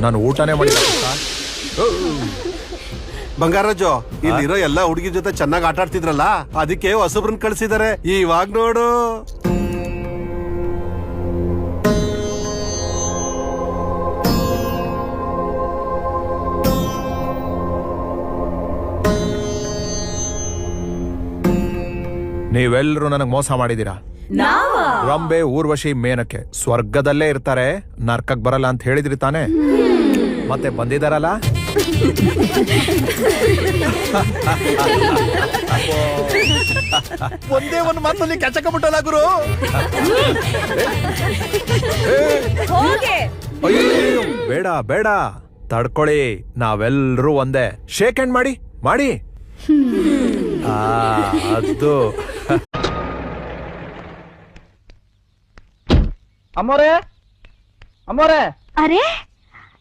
ನಾನು ಊಟನೇ ಮಾಡಿಲ್ಲ. ಬಂಗಾರಾಜು, ಇಲ್ಲಿರೋ ಎಲ್ಲಾ ಹುಡುಗಿ ಜೊತೆ ಚೆನ್ನಾಗಿ ಆಟ ಆಡ್ತಿದ್ರಲ್ಲ, ಅದಕ್ಕೆ ಹೊಸಬ್ರನ್ನ ಕಳ್ಸಿದಾರೆ. ಇವಾಗ ನೋಡು. ನೀವೆಲ್ಲರೂ ನನಗ್ ಮೋಸ ಮಾಡಿದೀರಾ. ರಂಬೆ, ಊರ್ವಶಿ, ಮೇನಕ್ಕೆ ಸ್ವರ್ಗದಲ್ಲೇ ಇರ್ತಾರೆ, ನರ್ಕಕ್ ಬರಲ್ಲ ಅಂತ ಹೇಳಿದ್ರಿ ತಾನೆ? ಮತ್ತೆ ಬಂದಿದಾರಲ್ಲ. ಒಂದೇ ಒಂದು ಮಾತಲ್ಲಿ ಕೆಚಕಬಿಟ್ಟಲ್ಲ ಗುರು. ಅಯ್ಯೋ, ಬೇಡ ಬೇಡ, ತಡ್ಕೊಳ್ಳಿ, ನಾವೆಲ್ಲರೂ ಒಂದೇ. ಶೇಕ್ ಹ್ಯಾಂಡ್ ಮಾಡಿ ಮಾಡಿ. ಅದು ಅಮ್ಮೋರೆ, ಅಮ್ಮೋರೆ. ಅರೆ